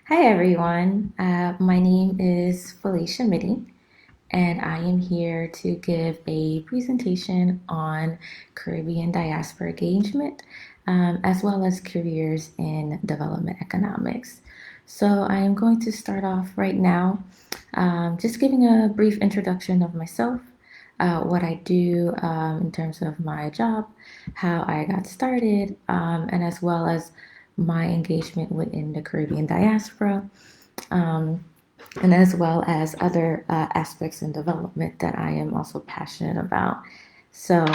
Hi everyone, my name is Phelisha Midy, and I am here to give a presentation on Caribbean diaspora engagement, as well as careers in development economics. So I am going to start off right now, just giving a brief introduction of myself, what I do in terms of my job, how I got started, and as well as my engagement within the Caribbean diaspora, um, and as well as other aspects in development that I am also passionate about. So,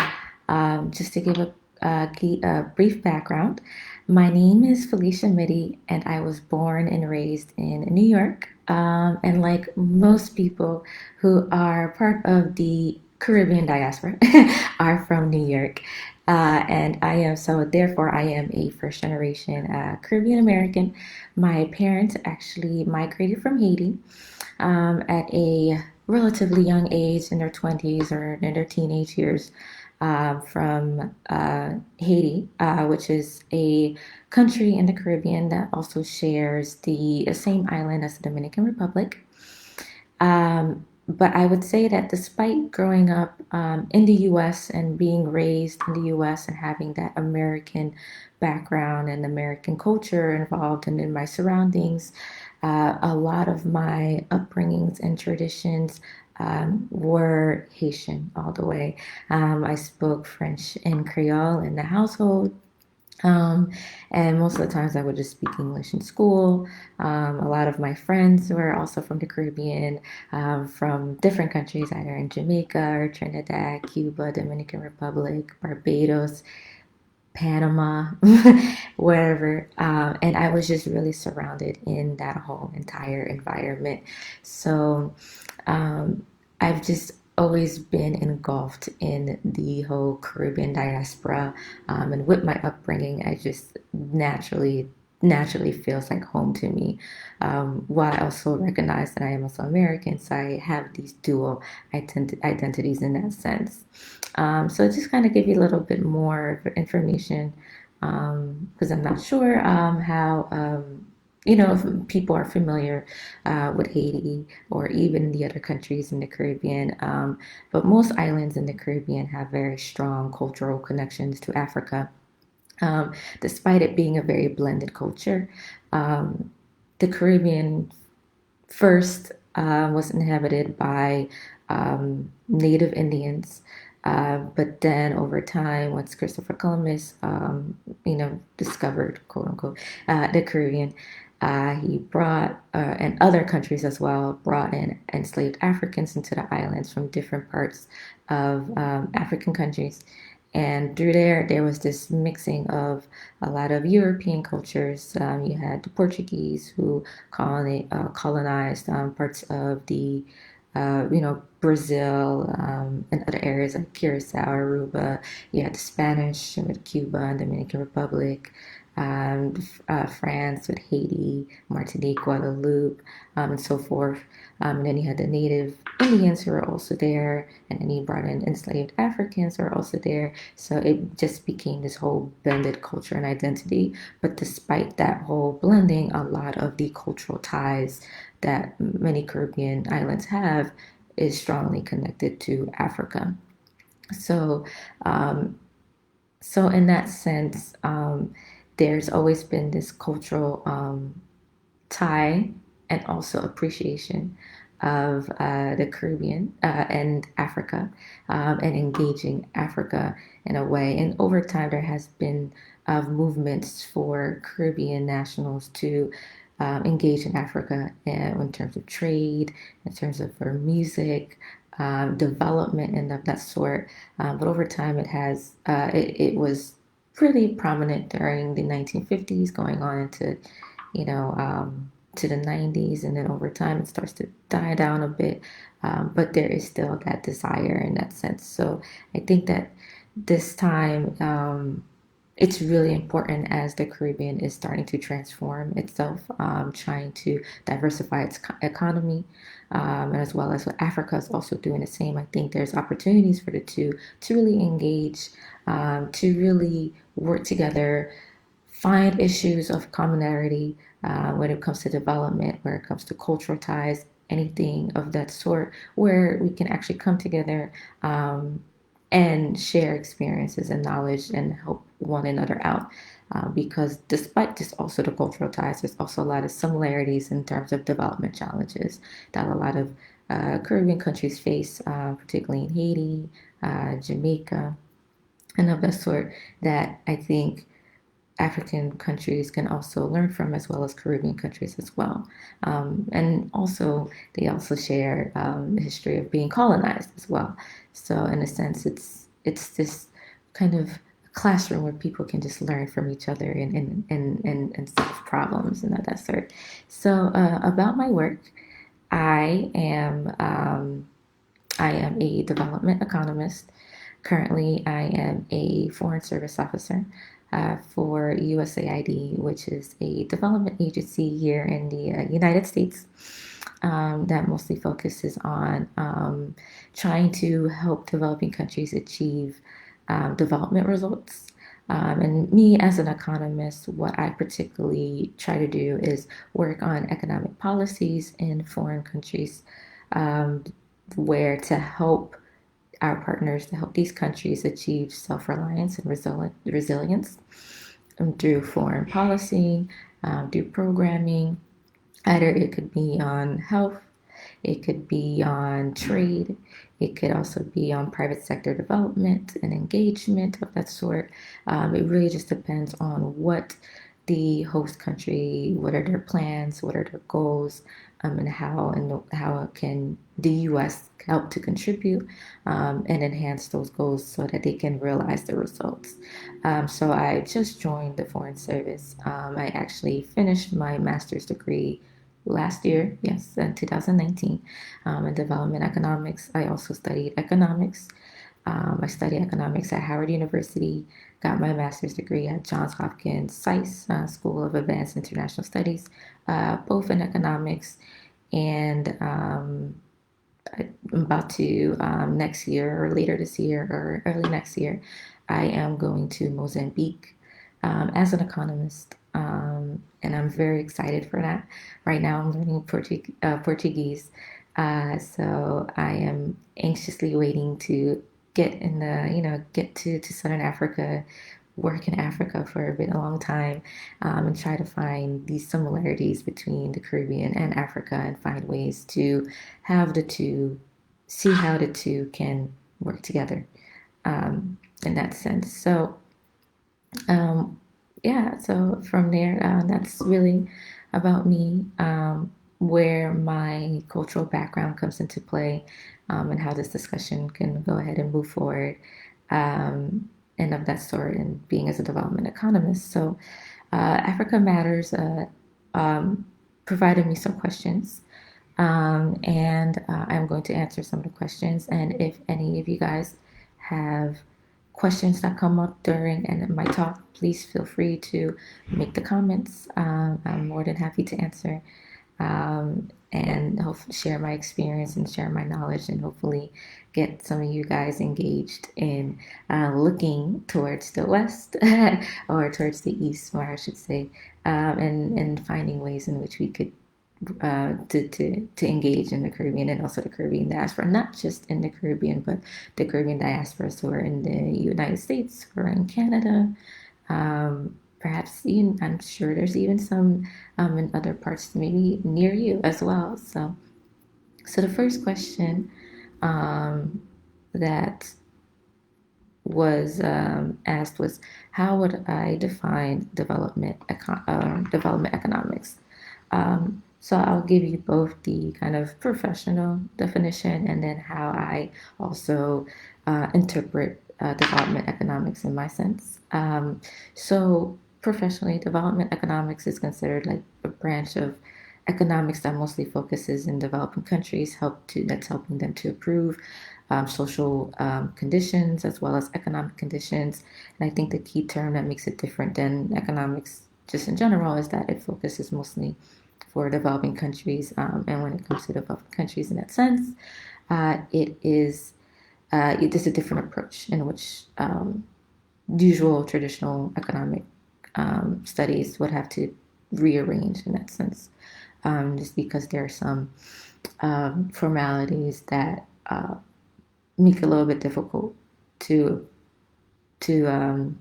just to give a brief background, my name is Phelisha Midy, and I was born and raised in New York. And like most people who are part of the Caribbean diaspora are from New York. And I am, so therefore, I am a first generation Caribbean American. My parents actually migrated from Haiti at a relatively young age, in their 20s or in their teenage years, from Haiti, which is a country in the Caribbean that also shares the same island as the Dominican Republic. But I would say that despite growing up in the US and being raised in the US and having that American background and American culture involved and in my surroundings, a lot of my upbringings and traditions were Haitian all the way. I spoke French and Creole in the household. Um, and most of the times I would just speak English in school. A lot of my friends were also from the Caribbean, from different countries, either in Jamaica or Trinidad, Cuba, Dominican Republic, Barbados, Panama, wherever. And I was just really surrounded in that whole entire environment. So I've just always been engulfed in the whole Caribbean diaspora. And with my upbringing, I just naturally feels like home to me. While I also recognize that I am also American, so I have these dual identities in that sense. So just kind of give you a little bit more information because I'm not sure how if people are familiar with Haiti or even the other countries in the Caribbean. But most islands in the Caribbean have very strong cultural connections to Africa, despite it being a very blended culture. Um, the Caribbean first was inhabited by native Indians. But then over time, once Christopher Columbus, discovered, quote unquote, the Caribbean, he brought, and other countries as well, brought in enslaved Africans into the islands from different parts of African countries. And through there was this mixing of a lot of European cultures. You had the Portuguese who colonized parts of the, Brazil and other areas like Curacao, Aruba. You had the Spanish with Cuba and Dominican Republic, France with Haiti, Martinique, Guadeloupe, and so forth. And then you had the native Indians who were also there, and then you brought in enslaved Africans who were also there. So it just became this whole blended culture and identity. But despite that whole blending, a lot of the cultural ties that many Caribbean islands have is strongly connected to Africa. So, um, so in that sense, there's always been this cultural tie and also appreciation of the Caribbean and Africa, and engaging Africa in a way. And over time, there has been movements for Caribbean nationals to engage in Africa in terms of trade, in terms of their music, development, and of that sort. But over time, it was pretty prominent during the 1950s, going on into you know, to the 90s, and then over time it starts to die down a bit. But there is still that desire in that sense. So I think that this time it's really important as the Caribbean is starting to transform itself, trying to diversify its economy, and as well as what Africa is also doing the same. I think there's opportunities for the two to really engage, to really work together find issues of commonality when it comes to development, where it comes to cultural ties, anything of that sort, where we can actually come together and share experiences and knowledge and help one another out. Because despite just also the cultural ties, there's also a lot of similarities in terms of development challenges that a lot of Caribbean countries face, particularly in Haiti, Jamaica, and of that sort, that I think African countries can also learn from, as well as Caribbean countries as well. And also, they also share the history of being colonized as well. So, in a sense, it's this kind of classroom where people can just learn from each other and solve problems and that sort. So, about my work, I am um, I am a development economist. Currently, I am a Foreign Service Officer for USAID, which is a development agency here in the United States that mostly focuses on trying to help developing countries achieve development results. And me, as an economist, what I particularly try to do is work on economic policies in foreign countries, um, where to help our partners, to help these countries achieve self-reliance and resilience through foreign policy, through programming. Either it could be on health, it could be on trade, it could also be on private sector development and engagement of that sort. It really just depends on what the host country, what are their plans, what are their goals, and how can the U.S. help to contribute and enhance those goals so that they can realize the results. So I just joined the Foreign Service. I actually finished my master's degree last year, yes, in 2019, in development economics. I also studied economics. I studied economics at Howard University, got my master's degree at Johns Hopkins SAIS, School of Advanced International Studies, both in economics. And I'm about to, next year or later this year or early next year, I am going to Mozambique as an economist. And I'm very excited for that. Right now, I'm learning Portuguese. So I am anxiously waiting to get to Southern Africa, work in Africa for a long time, and try to find these similarities between the Caribbean and Africa and find ways to have the two, see how the two can work together in that sense. So, um, yeah, so from there, that's really about me, where my cultural background comes into play, and how this discussion can go ahead and move forward, and of that sort, and being as a development economist. So, Africa Matters um, provided me some questions, and I'm going to answer some of the questions. And if any of you guys have questions that come up during and my talk, please feel free to make the comments. I'm more than happy to answer and hopefully share my experience and share my knowledge and hopefully get some of you guys engaged in looking towards the west or towards the east, more I should say, and finding ways in which we could to engage in the Caribbean and also the Caribbean diaspora, not just in the Caribbean, but the Caribbean diasporas who are in the United States, who are in Canada, perhaps even, I'm sure there's even some in other parts, maybe near you as well. So the first question um, that was asked was, how would I define development economics? So I'll give you both the kind of professional definition and then how I also interpret development economics in my sense. So professionally, development economics is considered like a branch of economics that mostly focuses in developing countries, that's helping them to improve social conditions as well as economic conditions. And I think the key term that makes it different than economics just in general is that it focuses mostly for developing countries. And when it comes to developing countries in that sense, it is a different approach in which usual traditional economic studies would have to rearrange in that sense, just because there are some formalities that make it a little bit difficult to to um,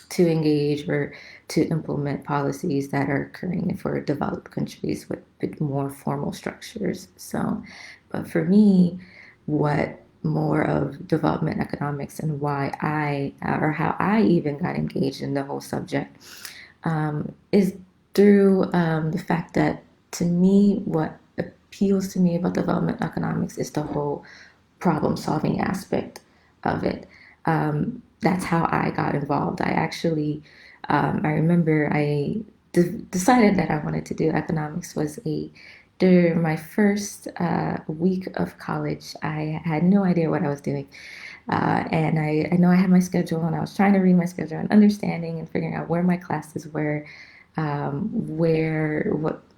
to engage or to implement policies that are occurring for developed countries with a bit more formal structures. So, but for me, what more of development economics and why I, or how I even got engaged in the whole subject, is through the fact that to me, what appeals to me about development economics is the whole problem solving aspect of it. That's how I got involved. I remember decided that I wanted to do economics was a during my first week of college. I had no idea what I was doing. And I know I had my schedule, and I was trying to read my schedule and understanding and figuring out where my classes were, where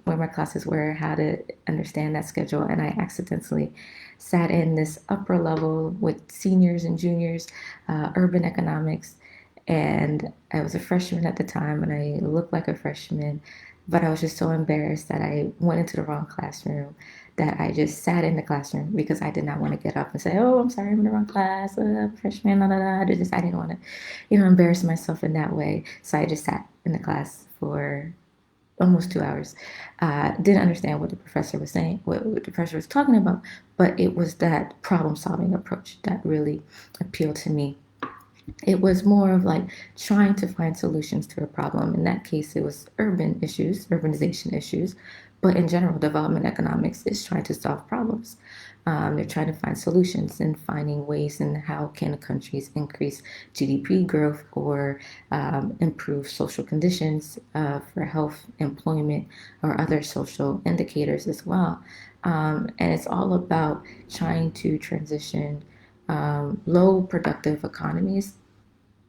my classes were, how to understand that schedule. And I accidentally sat in this upper level with seniors and juniors, urban economics, and I was a freshman at the time, and I looked like a freshman, but I was just so embarrassed that I went into the wrong classroom, that I just sat in the classroom because I did not want to get up and say, "Oh, I'm sorry, I'm in the wrong class, freshman." La, la, la. I didn't want to, embarrass myself in that way. So I just sat in the class for almost 2 hours. Didn't understand what the professor was saying, what the professor was talking about, but it was that problem solving approach that really appealed to me. It was more of like trying to find solutions to a problem. In that case, it was urban issues, urbanization issues. But in general, development economics is trying to solve problems. They're trying to find solutions and finding ways in how can countries increase GDP growth or improve social conditions for health, employment, or other social indicators as well. And it's all about trying to transition low productive economies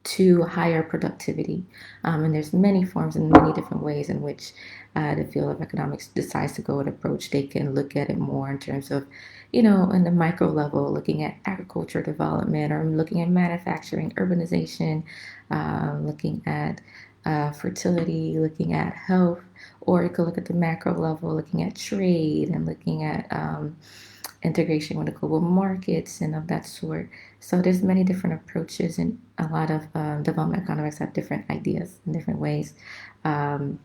to higher productivity. And there's many forms and many different ways in which the field of economics decides to go and approach. They can look at it more in terms of, in the micro level, looking at agriculture development, or looking at manufacturing, urbanization, looking at fertility, looking at health, or you could look at the macro level, looking at trade and looking at integration with the global markets and of that sort. So there's many different approaches, and a lot of development economics have different ideas in different ways. Um,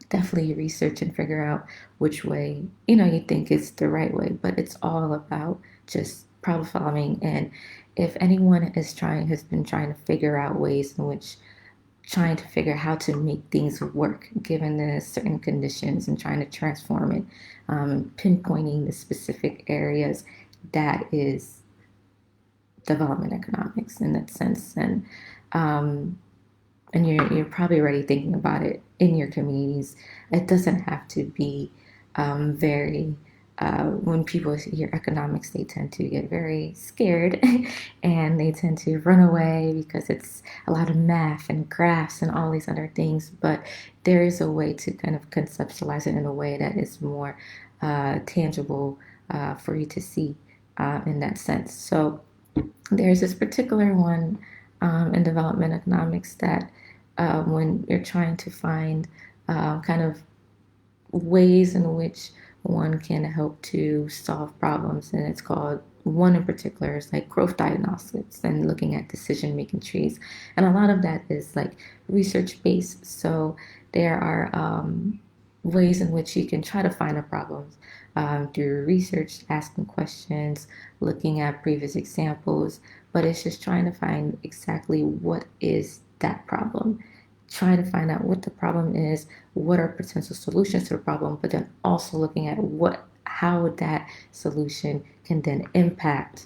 Definitely research and figure out which way you think is the right way. But it's all about just problem solving. And if anyone has been trying to figure out ways in which trying to figure how to make things work given the certain conditions and trying to transform it, pinpointing the specific areas, that is development economics in that sense. Um, and you're probably already thinking about it in your communities. It doesn't have to be very. When people hear economics, they tend to get very scared and they tend to run away because it's a lot of math and graphs and all these other things. But there is a way to kind of conceptualize it in a way that is more tangible for you to see in that sense. So there's this particular one in development economics that when you're trying to find kind of ways in which one can help to solve problems, and it's called one in particular is like growth diagnostics and looking at decision making trees, and a lot of that is like research based. So there are ways in which you can try to find a problem through research, asking questions, looking at previous examples, but it's just trying to find exactly what is that problem, trying to find out what the problem is, what are potential solutions to the problem, but then also looking at how that solution can then impact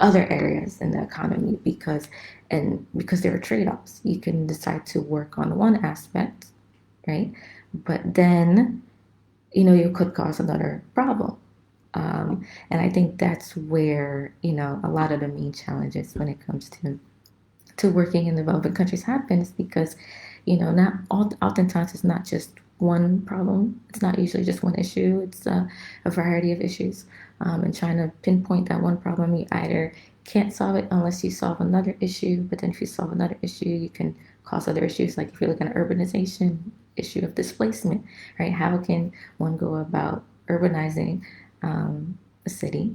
other areas in the economy, because there are trade-offs. You can decide to work on one aspect, right? But then you could cause another problem. And I think that's where a lot of the main challenges when it comes to working in developing countries happens, because not oftentimes it's not just one problem. It's not usually just one issue. It's a variety of issues. And trying to pinpoint that one problem, you either can't solve it unless you solve another issue. But then if you solve another issue, you can cause other issues. Like if you're looking at urbanization, issue of displacement, right? How can one go about urbanizing a city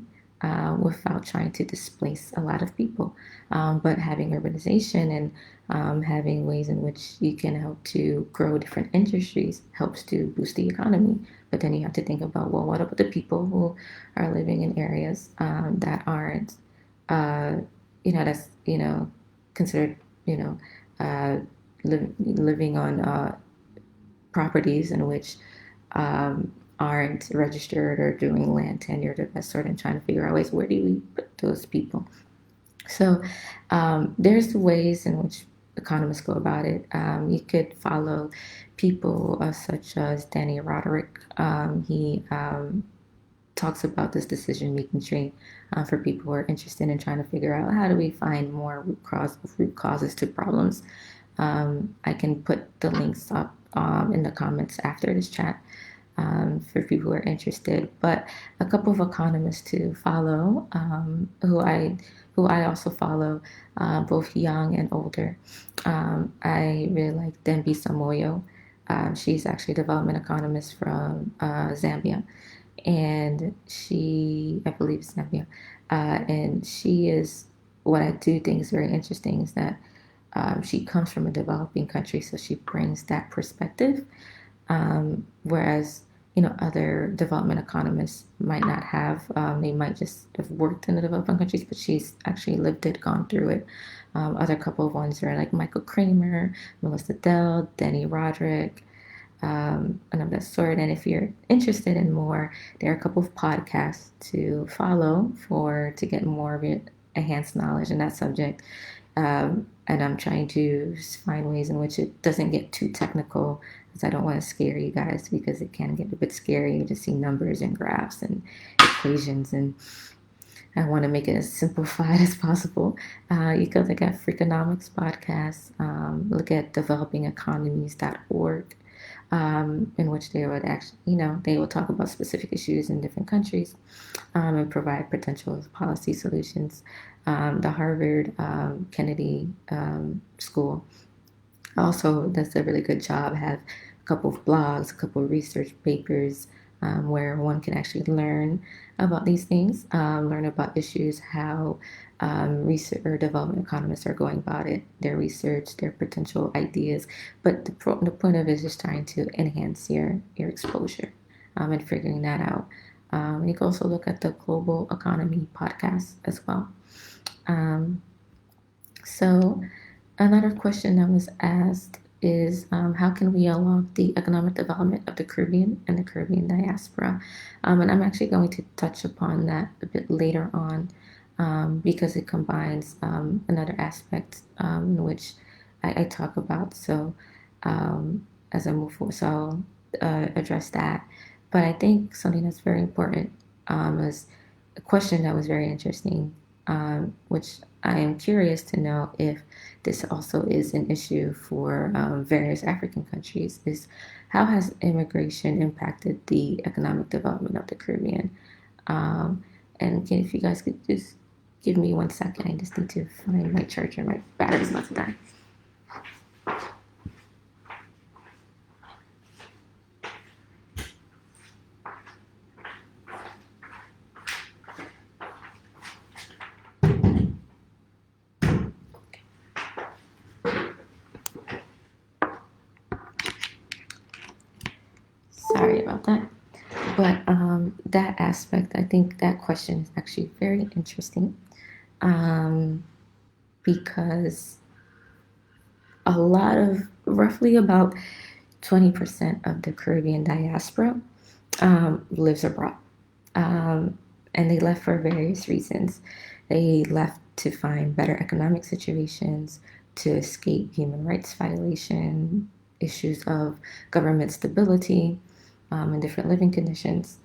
without trying to displace a lot of people? But having urbanization and having ways in which you can help to grow different industries helps to boost the economy. But then you have to think about, well, what about the people who are living in areas that aren't, uh, that's, considered, uh, living on properties in which aren't registered or doing land tenure of that sort, and trying to figure out ways, where do we put those people? So there's ways in which economists go about it. You could follow people such as Danny Roderick. He talks about this decision making tree for people who are interested in trying to figure out, how do we find more root causes to problems. I can put the links up in the comments after this chat for people who are interested. But a couple of economists to follow, who I also follow, both young and older. I really like Dembi Samoyo. She's actually a development economist from Zambia, and I believe Zambia, and she is, what I do think is very interesting is that she comes from a developing country, so she brings that perspective, whereas other development economists might not have. They might just have worked in the developing countries, but she's actually lived it, gone through it. Other couple of ones are like Michael Kramer, Melissa Dell, Denny Roderick, and of that sort. And if you're interested in more, there are a couple of podcasts to follow to get more of it, enhanced knowledge in that subject. And I'm trying to find ways in which it doesn't get too technical, because I don't want to scare you guys, because it can get a bit scary. You just see numbers and graphs and equations, and I want to make it as simplified as possible. You can look at Freakonomics podcasts, look at developingeconomies.org, in which they would actually, they will talk about specific issues in different countries, and provide potential policy solutions. The Harvard Kennedy School also does a really good job, have a couple of blogs, a couple of research papers, where one can actually learn about these things, learn about issues, how research or development economists are going about it, their research, their potential ideas. But the point of it is just trying to enhance your exposure, and figuring that out. You can also look at the Global Economy podcast as well. Um, so another question that was asked is, how can we unlock the economic development of the Caribbean and the Caribbean diaspora? And I'm actually going to touch upon that a bit later on, because it combines another aspect in which I talk about. So as I move forward, so I'll address that. But I think something that's very important is a question that was very interesting, which I am curious to know if this also is an issue for various African countries, is how has immigration impacted the economic development of the Caribbean? If you guys could just give me 1 second, I just need to find my charger. My battery's about to die. Sorry about that. But that aspect, I think that question is actually very interesting, um, because roughly about 20% of the Caribbean diaspora lives abroad. Um, and they left for various reasons. They left to find better economic situations, to escape human rights violation, issues of government stability, and different living conditions,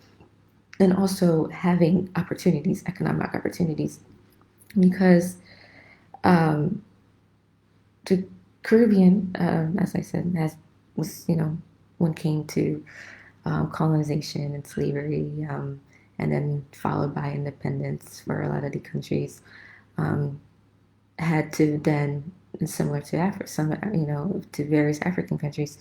and also having opportunities, economic opportunities, because the Caribbean, as I said, was when it came to colonization and slavery, and then followed by independence for a lot of the countries, um, had to then, similar to Africa, some to various African countries,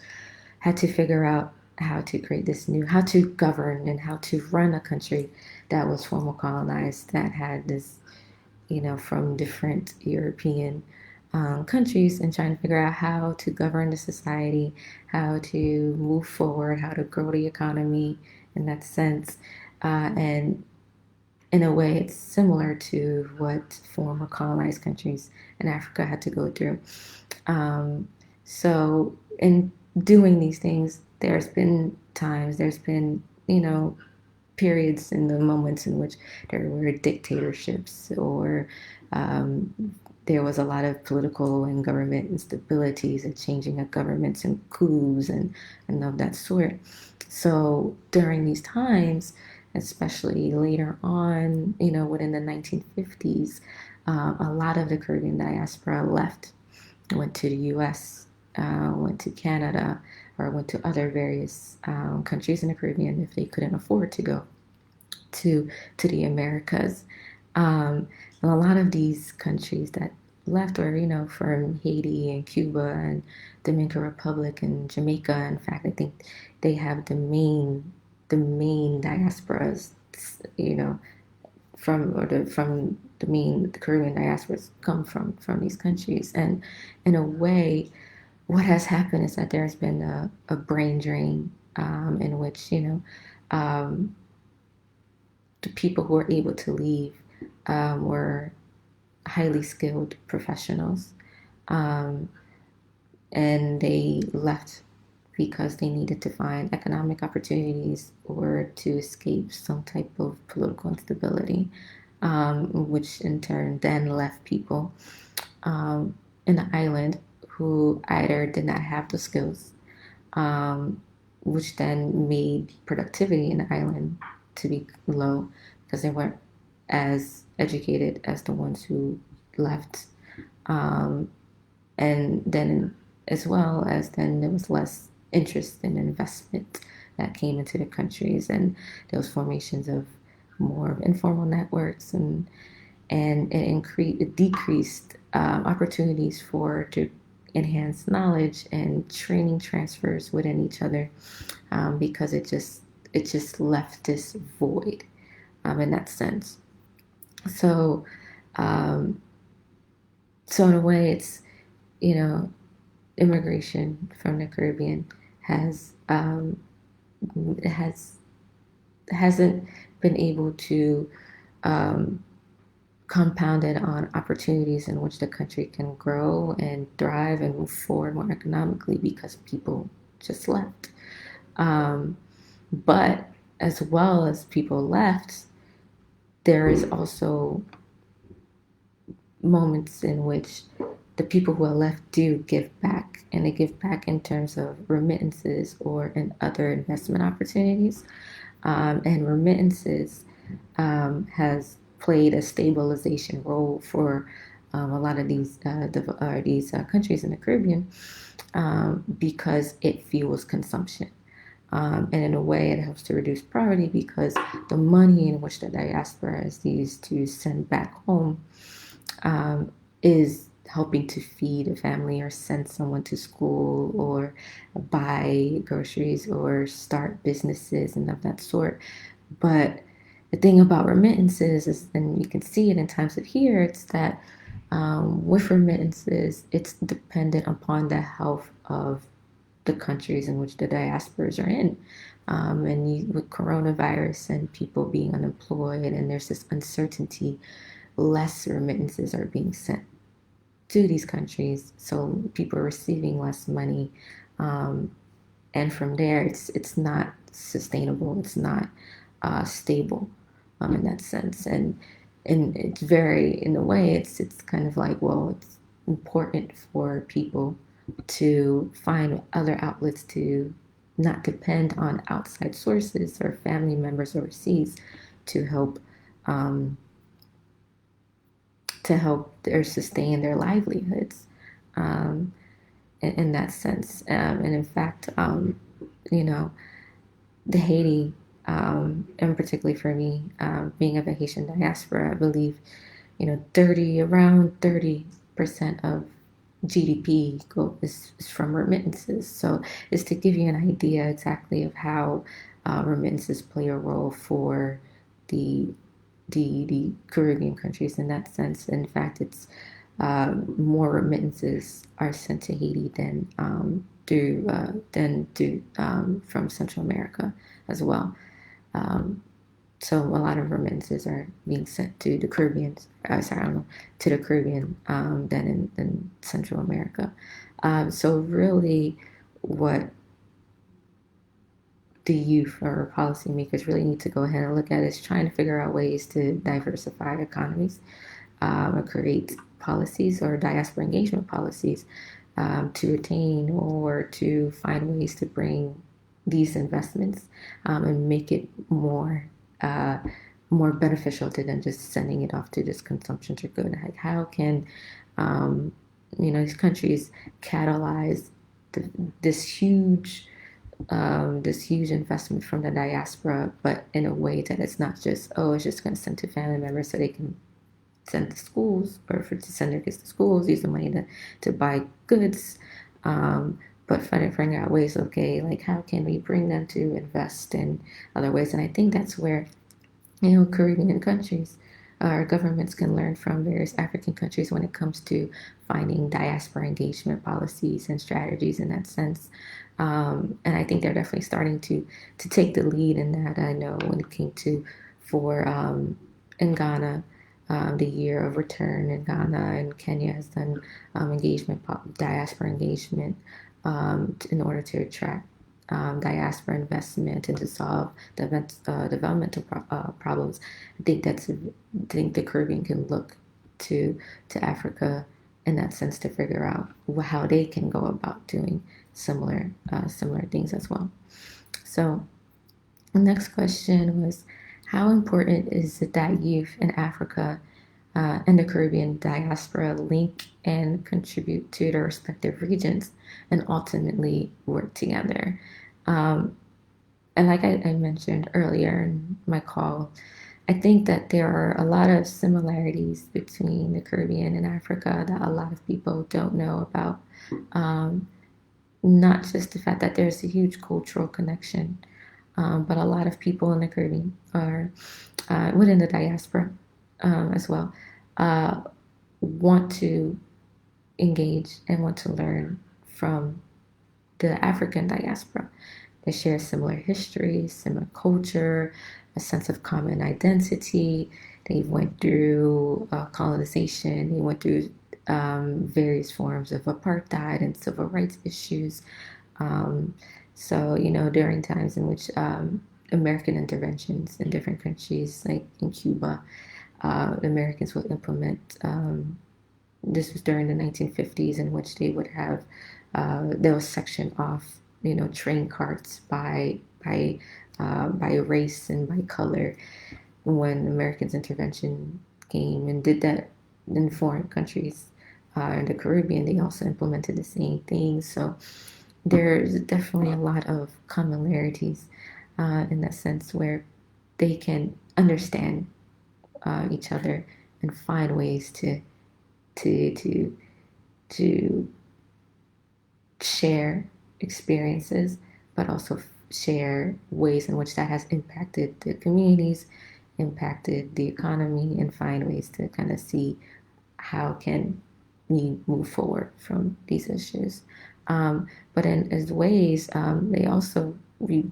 had to figure out how to create this new, how to govern and how to run a country that was former colonized, that had this, from different European countries, and trying to figure out how to govern the society, how to move forward, how to grow the economy in that sense. And in a way, it's similar to what former colonized countries in Africa had to go through. Um, so, in doing these things, there's been, periods in the moments in which there were dictatorships, or um, there was a lot of political and government instabilities and changing of governments and coups and of that sort. So during these times, especially later on, within the 1950s, a lot of the Caribbean diaspora left, went to the US, went to Canada, or went to other various countries in the Caribbean if they couldn't afford to go to to the Americas. And a lot of these countries that left were, from Haiti and Cuba and Dominican Republic and Jamaica. In fact, I think they have the main diasporas, you know, from the Caribbean diasporas come from these countries. And in a way, what has happened is that there's been a brain drain, in which, um, the people who were able to leave were highly skilled professionals, um, and they left because they needed to find economic opportunities or to escape some type of political instability, which in turn then left people in the island who either did not have the skills, um, which then made productivity in the island to be low because they weren't as educated as the ones who left. Um, and then, as well as then, there was less interest in investment that came into the countries, and there was formations of more informal networks, and it decreased opportunities for to enhance knowledge and training transfers within each other, because it just left this void, in that sense. So um, so in a way, it's, you know immigration from the Caribbean has has hasn't been able to um, compounded on opportunities in which the country can grow and thrive and move forward more economically because people just left. Um, but as well as people left, there is also moments in which the people who are left do give back, and they give back in terms of remittances or in other investment opportunities. And remittances has played a stabilization role for a lot of these countries in the Caribbean, because it fuels consumption. And in a way, it helps to reduce poverty because the money in which the diaspora is used to send back home is helping to feed a family or send someone to school or buy groceries or start businesses and of that sort. But the thing about remittances is, and you can see it in times of here, it's that with remittances, it's dependent upon the health of the countries in which the diasporas are in. With coronavirus and people being unemployed, and there's this uncertainty, less remittances are being sent to these countries, so people are receiving less money, um, and from there, it's not sustainable. It's not stable, in that sense, and it's very, in a way, it's kind of like, well, it's important for people to find other outlets to not depend on outside sources or family members overseas to help um, their sustain their livelihoods, um, in that sense. And in fact, you know, the Haiti, and particularly for me, being of a Haitian diaspora, I believe, 30% of GDP is from remittances. So it's to give you an idea exactly of how remittances play a role for the the Caribbean countries in that sense. In fact, it's more remittances are sent to Haiti than from Central America as well. Um, so a lot of remittances are being sent to the Caribbean. Sorry, I don't know, to the Caribbean than in Central America. So really, what the youth or policymakers really need to go ahead and look at is trying to figure out ways to diversify economies, or create policies or diaspora engagement policies to retain or to find ways to bring these investments and make it uh, more beneficial to than just sending it off to just consumption to good. Like how can um, these countries catalyze the, this huge this huge investment from the diaspora, but in a way that it's not just, oh, it's just going to send to family members so they can send to schools or for to send their kids to schools, use the money to buy goods, um, but figuring out ways, okay, like how can we bring them to invest in other ways? And I think that's where Caribbean countries or governments can learn from various African countries when it comes to finding diaspora engagement policies and strategies in that sense. And I think they're definitely starting to take the lead in that. I know when it came to for in Ghana, the year of return in Ghana and Kenya has done diaspora engagement in order to attract diaspora investment and to solve developmental problems. I think the Caribbean can look to Africa in that sense to figure out how they can go about doing similar things as well. So the next question was, how important is it that youth in Africa and the Caribbean diaspora link and contribute to their respective regions and ultimately work together? Um, and like I mentioned earlier in my call, I think that there are a lot of similarities between the Caribbean and Africa that a lot of people don't know about. Um, Not just the fact that there's a huge cultural connection, but a lot of people in the Caribbean are within the diaspora as well uh, want to engage and want to learn from the African diaspora. They share similar history, similar culture, a sense of common identity. They went through colonization. They went through various forms of apartheid and civil rights issues. Um, so, during times in which American interventions in different countries, like in Cuba, the Americans would implement. This was during the 1950s, in which they would have they'll section off, train carts by race and by color. When Americans' intervention came and did that in foreign countries, in the Caribbean, they also implemented the same thing. So there's definitely a lot of commonalities in that sense where they can understand each other and find ways to to to share experiences, but also share ways in which that has impacted the communities, impacted the economy, and find ways to kind of see how can we move forward from these issues. But in as ways, they also we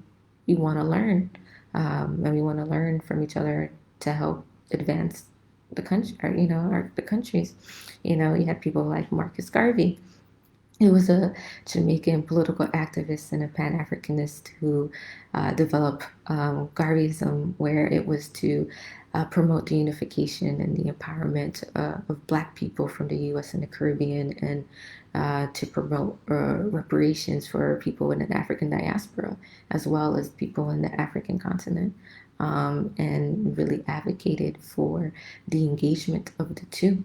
want to learn, and we want to learn from each other to help advance the country, or, the countries. You had people like Marcus Garvey. He was a Jamaican political activist and a Pan Africanist who developed Garveyism, where it was to promote the unification and the empowerment of Black people from the U.S. and the Caribbean, and to promote reparations for people in the African diaspora, as well as people in the African continent, and really advocated for the engagement of the two.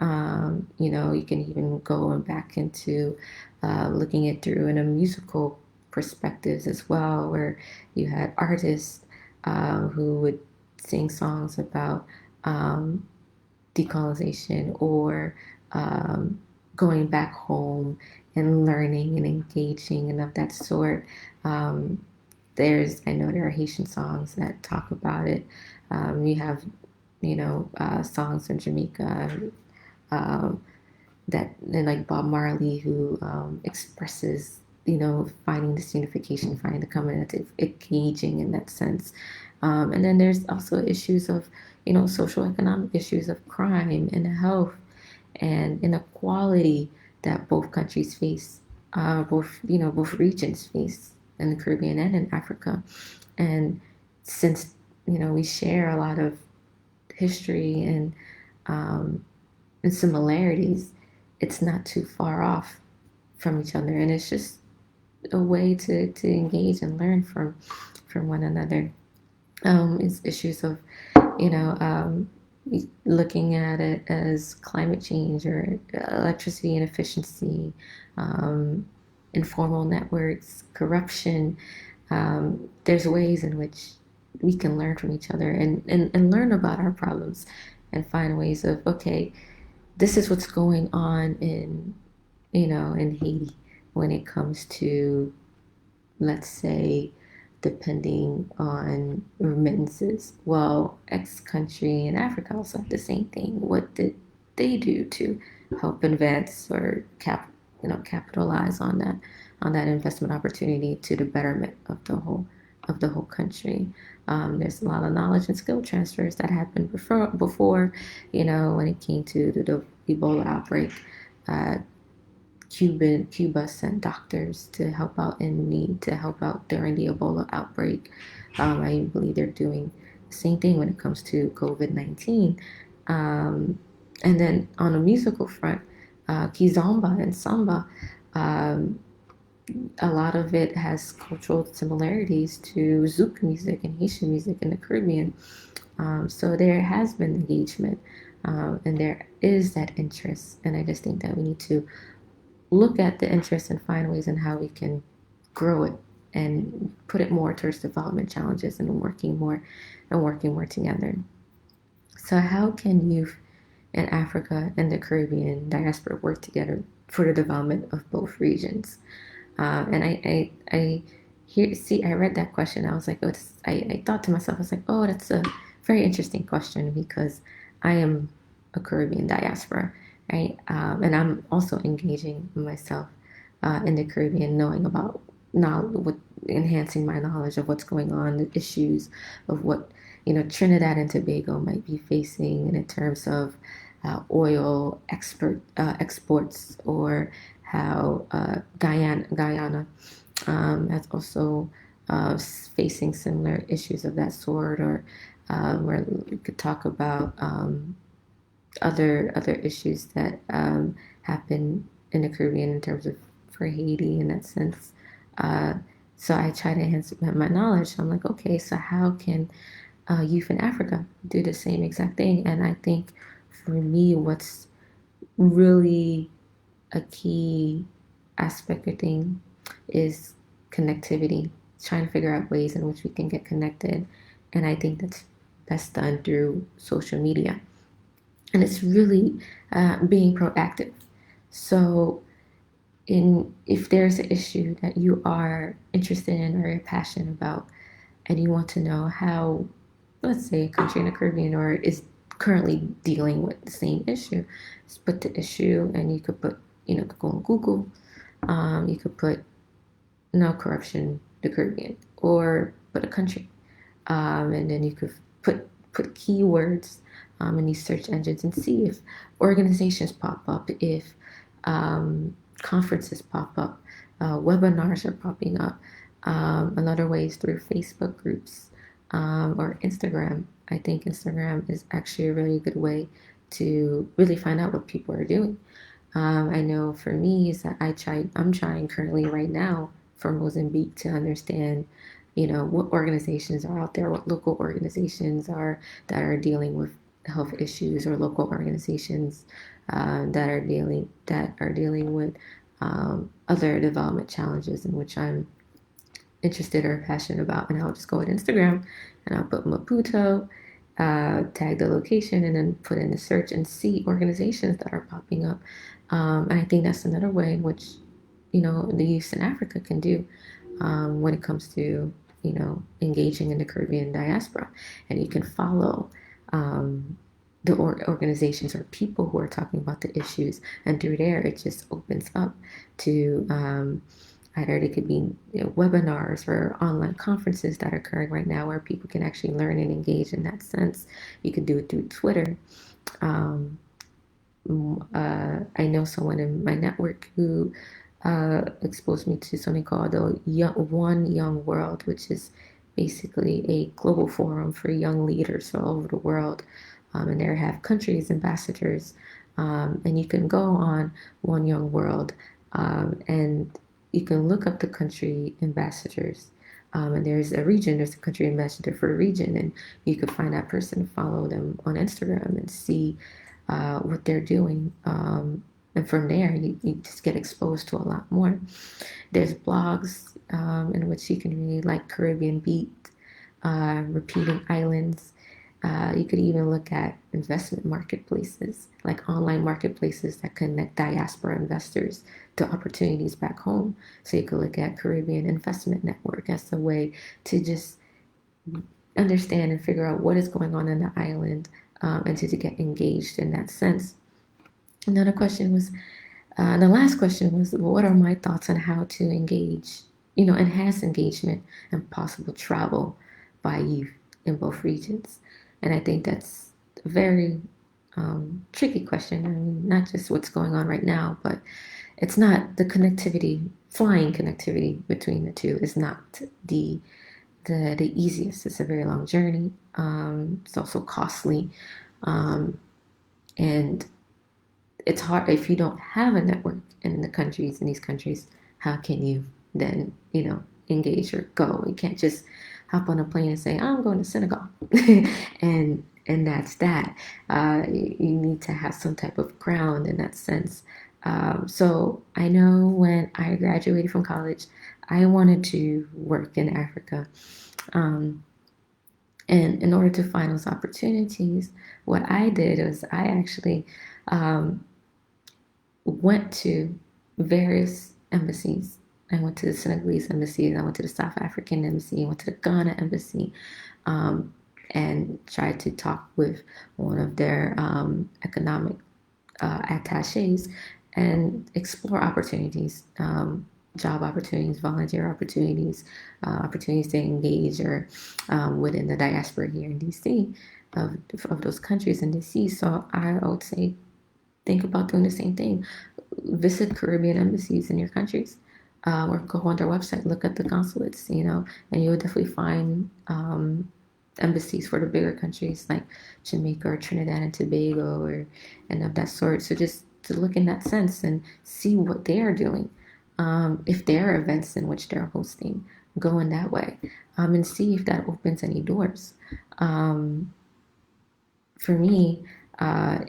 You can even go back into looking it through in a musical perspectives as well, where you had artists who would sing songs about um, decolonization or um, going back home and learning and engaging and of that sort. Um, I know there are Haitian songs that talk about it. You have, songs from Jamaica, um, that and like Bob Marley who expresses finding this unification, finding the common, engaging in that sense. And then there's also issues of social economic issues of crime and health and inequality that both countries face, both regions face in the Caribbean and in Africa. And since we share a lot of history um, and similarities, it's not too far off from each other, and it's just a way to engage and learn from one another. It's issues of you know um, looking at it as climate change or electricity inefficiency, um, informal networks, corruption. There's ways in which we can learn from each other and learn about our problems and find ways of, okay, this is what's going on in Haiti when it comes to, let's say, depending on remittances. Well, X country in Africa also have the same thing. What did they do to help advance or capitalize on that investment opportunity to the betterment of the whole country? There's a lot of knowledge and skill transfers that happened before, when it came to the Ebola outbreak. Uh, Cuba sent doctors to help out in need, to help out during the Ebola outbreak. I believe they're doing the same thing when it comes to COVID-19. Um, and then on a musical front, kizomba and samba, um, a lot of it has cultural similarities to Zouk music and Haitian music in the Caribbean. So there has been engagement, and there is that interest. And I just think that we need to look at the interest and find ways in how we can grow it and put it more towards development challenges and working more together. So how can youth in Africa and the Caribbean diaspora work together for the development of both regions? And I read that question. I was like, oh, I thought to myself, I was like, oh, that's a very interesting question because I am a Caribbean diaspora, right? And I'm also engaging myself in the Caribbean, knowing about now what enhancing my knowledge of what's going on, the issues of what Trinidad and Tobago might be facing in terms of oil exports, or how Guyana has also facing similar issues of that sort, or where we could talk about other issues that happen in the Caribbean in terms of for Haiti in that sense. Uh, so I try to enhance my knowledge. So I'm like, okay, so how can youth in Africa do the same exact thing? And I think for me, what's really a key aspect or thing is connectivity, trying to figure out ways in which we can get connected. And I think that's best done through social media. And it's really being proactive. So, if there's an issue that you are interested in or you're passionate about, and you want to know how, let's say, a country in the Caribbean or is currently dealing with the same issue, just put the issue, and you could put, go on Google. You could put no corruption, the Caribbean, or put a country, and then you could put keywords in these search engines and see if organizations pop up, if conferences pop up, webinars are popping up. Another way is through Facebook groups or Instagram. I think Instagram is actually a really good way to really find out what people are doing. I know for me is that I'm trying currently right now for Mozambique to understand, what organizations are out there, what local organizations are that are dealing with health issues, or local organizations that are dealing with other development challenges in which I'm interested or passionate about, and I'll just go to Instagram and I'll put Maputo, tag the location, and then put in the search and see organizations that are popping up. And I think that's another way in which, the youth in Africa can do when it comes to, engaging in the Caribbean diaspora. And you can follow the organizations or people who are talking about the issues. And through there, it just opens up to either they could be webinars or online conferences that are occurring right now where people can actually learn and engage in that sense. You could do it through Twitter. Um, I know someone in my network who exposed me to something called the One Young World, which is basically a global forum for young leaders all over the world. And there have countries ambassadors, and you can go on One Young World, and you can look up the country ambassadors. And there's a country ambassador for a region, and you could find that person, follow them on Instagram, and see what they're doing. And from there, you just get exposed to a lot more. There's blogs in which you can read, like Caribbean Beat, Repeating Islands. You could even look at investment marketplaces, like online marketplaces that connect diaspora investors to opportunities back home. So you could look at Caribbean Investment Network as a way to just understand and figure out what is going on in the island, and to get engaged in that sense. Another question was, the last question was, what are my thoughts on how to engage, enhance engagement and possible travel by youth in both regions? And I think that's a very tricky question. I mean, not just what's going on right now, but it's not the connectivity, flying connectivity between the two is not the easiest. It's a very long journey. It's also costly, and it's hard if you don't have a network in these countries. How can you then engage or go? You can't just hop on a plane and say I'm going to Senegal, and that's that. You need to have some type of ground in that sense. So I know when I graduated from college, I wanted to work in Africa. Um, and in order to find those opportunities, what I did was I actually um, went to various embassies. I went to the Senegalese embassy, I went to the South African embassy, I went to the Ghana embassy, um, and tried to talk with one of their economic attaches and explore opportunities, job opportunities, volunteer opportunities, opportunities to engage or within the diaspora here in DC of those countries in DC. So I would say think about doing the same thing. Visit Caribbean embassies in your countries, or go on their website, look at the consulates, and you'll definitely find embassies for the bigger countries like Jamaica or Trinidad and Tobago or and of that sort. So just to look in that sense and see what they are doing. If there are events in which they're hosting, go in that way, and see if that opens any doors. Um, for me, I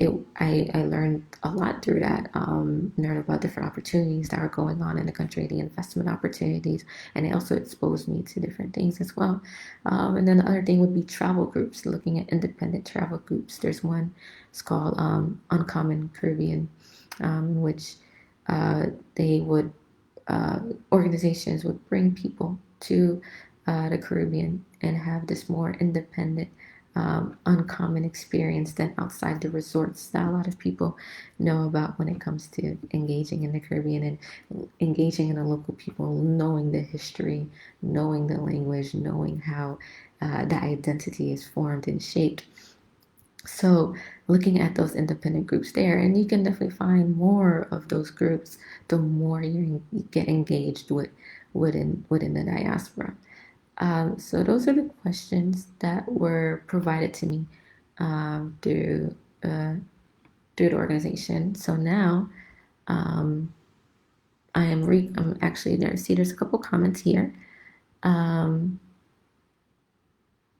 learned a lot through that. Learned about different opportunities that are going on in the country, the investment opportunities, and it also exposed me to different things as well. And then the other thing would be travel groups, looking at independent travel groups. There's one, it's called Uncommon Caribbean, which uh, they would organizations would bring people to the Caribbean and have this more independent, uncommon experience than outside the resorts that a lot of people know about when it comes to engaging in the Caribbean and engaging in the local people, knowing the history, knowing the language, knowing how the identity is formed and shaped. So, looking at those independent groups there, and you can definitely find more of those groups the more you get engaged within the diaspora. So those are the questions that were provided to me through through the organization. So now um, I'm actually there. See, there's a couple comments here um,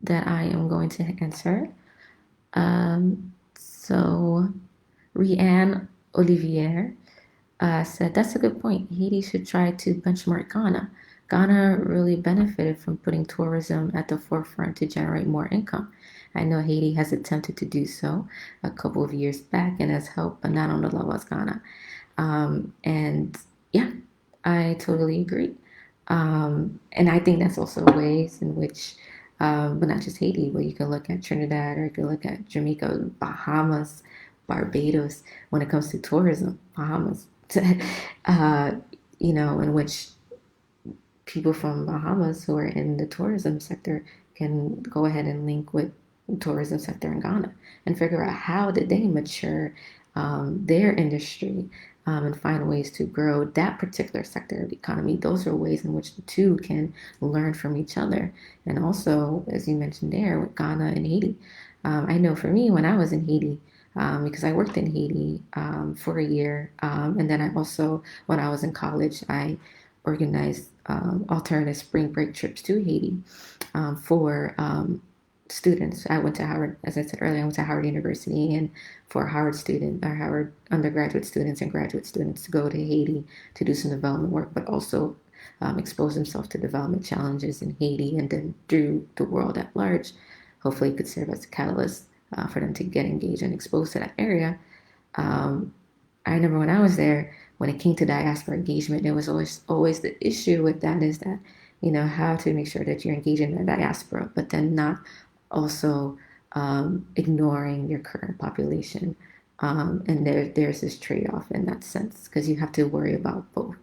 that I am going to answer. So Rianne Olivier said, that's a good point. Haiti should try to benchmark Ghana. Ghana really benefited from putting tourism at the forefront to generate more income. I know Haiti has attempted to do so a couple of years back and has helped, but not on the level as Ghana. And yeah, I totally agree. And I think that's also ways in which, but not just Haiti, but you can look at Trinidad or you can look at Jamaica, Bahamas, Barbados, when it comes to tourism, Bahamas, uh, in which people from Bahamas who are in the tourism sector can go ahead and link with the tourism sector in Ghana and figure out how did they mature their industry and find ways to grow that particular sector of the economy. Those are ways in which the two can learn from each other. And also, as you mentioned there, with Ghana and Haiti. I know for me, when I was in Haiti, because I worked in Haiti for a year, and then I also, when I was in college, I organized alternative spring break trips to Haiti for students. I went to Howard, as I said earlier, I went to Howard University, and for Howard undergraduate students and graduate students to go to Haiti to do some development work, but also expose themselves to development challenges in Haiti and then through the world at large. Hopefully, it could serve as a catalyst for them to get engaged and exposed to that area. Um, I remember when I was there, when it came to diaspora engagement, there was always the issue with that is that, how to make sure that you're engaging the diaspora, but then not also ignoring your current population. And there's this trade-off in that sense because you have to worry about both.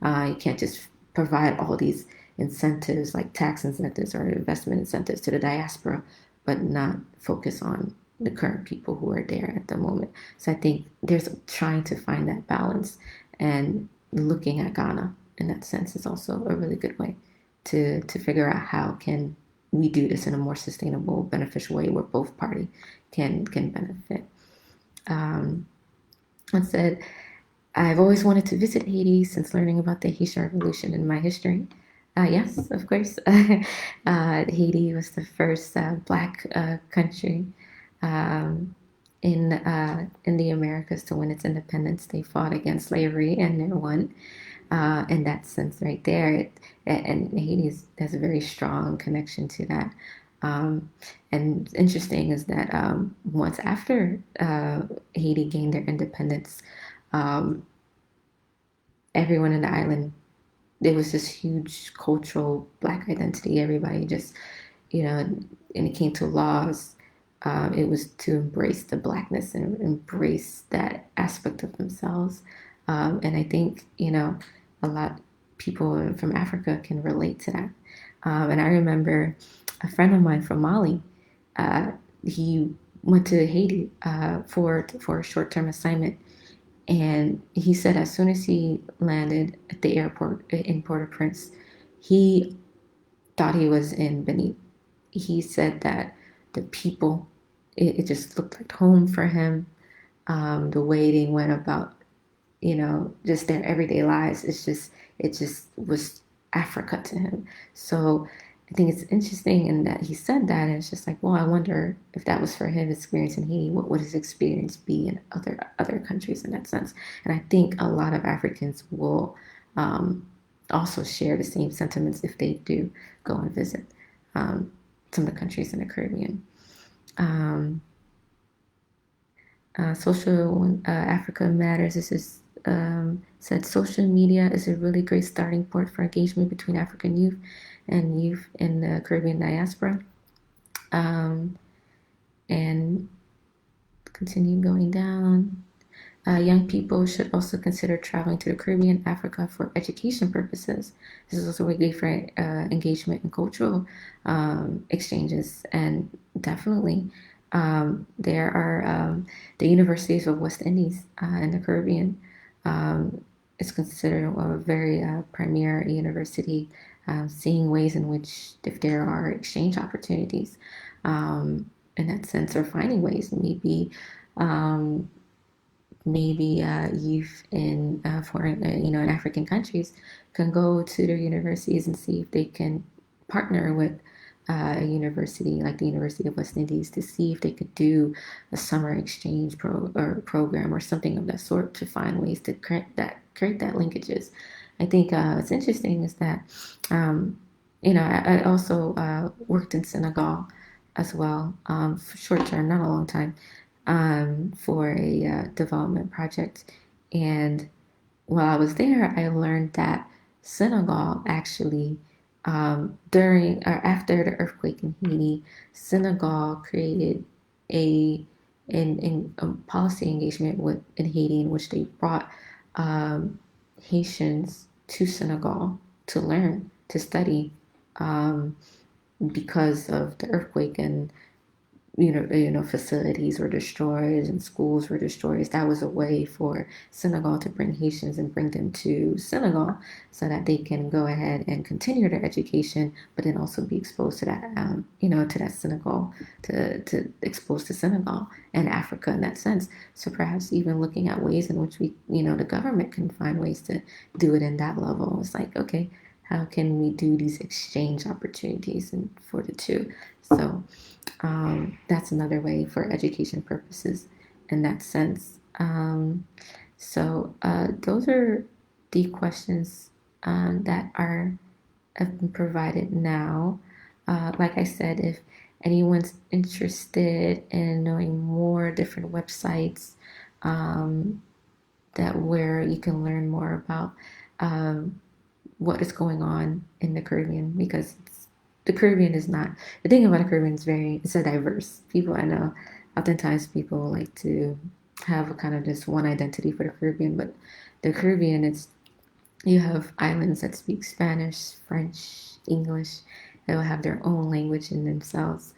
You can't just provide all these incentives like tax incentives or investment incentives to the diaspora, but not focus on the current people who are there at the moment. So I think there's trying to find that balance and looking at Ghana in that sense is also a really good way to figure out how can we do this in a more sustainable, beneficial way where both party can benefit. Um, I said I've always wanted to visit Haiti since learning about the Haitian Revolution in my history. Yes, of course. Haiti was the first black country um, in the Americas to win its independence. They fought against slavery and they won. In that sense, right there, and Haiti has a very strong connection to that. And interesting is that once after Haiti gained their independence, um, everyone in the island, there was this huge cultural black identity. Everybody just, and it came to laws. It was to embrace the blackness and embrace that aspect of themselves. And I think, a lot of people from Africa can relate to that. And I remember a friend of mine from Mali, uh, he went to Haiti for a short term assignment. And he said as soon as he landed at the airport in Port-au-Prince, he thought he was in Benin. He said that the people, it just looked like home for him. The way they went about, just their everyday lives, it just was Africa to him. So I think it's interesting in that he said that, and it's just like, well, I wonder if that was for him experience in Haiti, what would his experience be in other countries in that sense? And I think a lot of Africans will um, also share the same sentiments if they do go and visit um, some of the countries in the Caribbean. Um, Social Africa Matters. This is said social media is a really great starting point for engagement between African youth and youth in the Caribbean diaspora. Um, and continue going down. Young people should also consider traveling to the Caribbean, Africa for education purposes. This is also a way for engagement and cultural exchanges. And definitely, there are the universities of West Indies in the Caribbean. It's considered a very premier university, seeing ways in which if there are exchange opportunities in that sense, or finding ways um, maybe youth in foreign, in African countries can go to their universities and see if they can partner with a university like the University of West Indies to see if they could do a summer exchange program or something of that sort to find ways to create that linkages. I think what's interesting is that, um, I also worked in Senegal as well, for short term, not a long time, for a development project. And while I was there, I learned that Senegal actually, during or after the earthquake in Haiti, Senegal created a a policy engagement with in Haiti in which they brought um, Haitians to Senegal to learn to study, um, because of the earthquake, and facilities were destroyed and schools were destroyed. That was a way for Senegal to bring Haitians and bring them to Senegal so that they can go ahead and continue their education, but then also be exposed to that, to that Senegal, to exposed to Senegal and Africa in that sense. So perhaps even looking at ways in which the government can find ways to do it in that level. It's like, okay, how can we do these exchange opportunities and for the two? So that's another way for education purposes in that sense. So those are the questions that are have been provided now. Like I said, if anyone's interested in knowing more different websites, um, that where you can learn more about um, what is going on in the Caribbean, because the Caribbean is not the thing about the Caribbean is it's a diverse people. I know oftentimes people like to have a kind of this one identity for the Caribbean, but the Caribbean, it's you have islands that speak Spanish, French, English. They'll have their own language in themselves.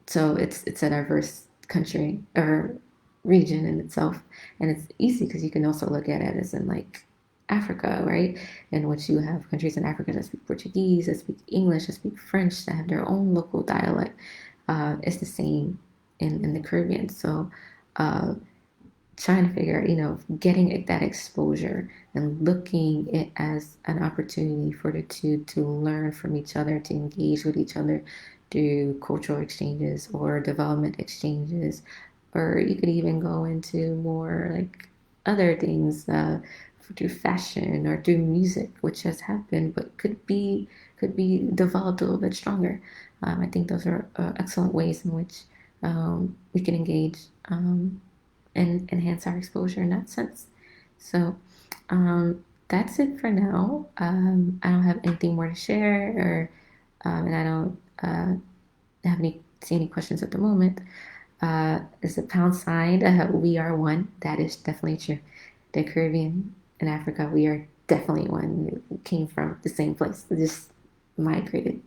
So it's a diverse country or region in itself, and it's easy because you can also look at it as in like Africa, right? In which you have countries in Africa that speak Portuguese, that speak English, that speak French, that have their own local dialect. It's the same in the Caribbean. So uh, trying to figure out, getting that exposure and looking it as an opportunity for the two to learn from each other, to engage with each other through cultural exchanges or development exchanges, or you could even go into more like other things, through fashion or through music, which has happened but could be developed a little bit stronger. I think those are excellent ways in which we can engage. And enhance our exposure in that sense. So that's it for now. I don't have anything more to share, and I don't have any see any questions at the moment. Is the pound sign? We are one. That is definitely true. The Caribbean and Africa, we are definitely one. We came from the same place. We just migrated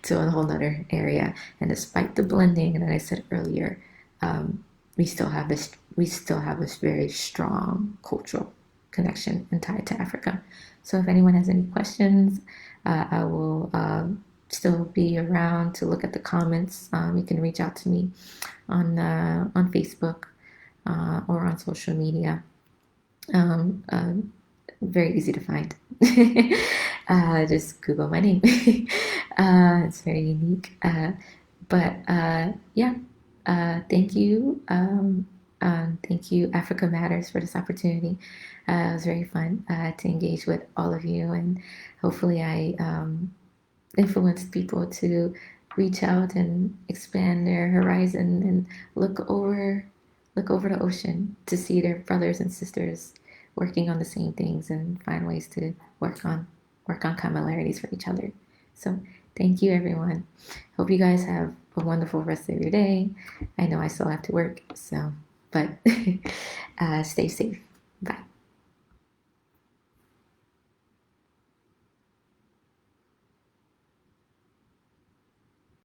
to a whole nother area. And despite the blending that I said earlier, um, we still have this very strong cultural connection and tie to Africa. So if anyone has any questions, I will still be around to look at the comments. You can reach out to me on Facebook or on social media. Um, uh, Very easy to find. Just Google my name. It's very unique. But yeah, thank you. Thank you, Africa Matters, for this opportunity. It was very fun to engage with all of you, and hopefully, I influenced people to reach out and expand their horizon and look over the ocean to see their brothers and sisters working on the same things and find ways to work on commonalities for each other. So thank you, everyone. Hope you guys have a wonderful rest of your day. I know I still have to work, but stay safe. Bye.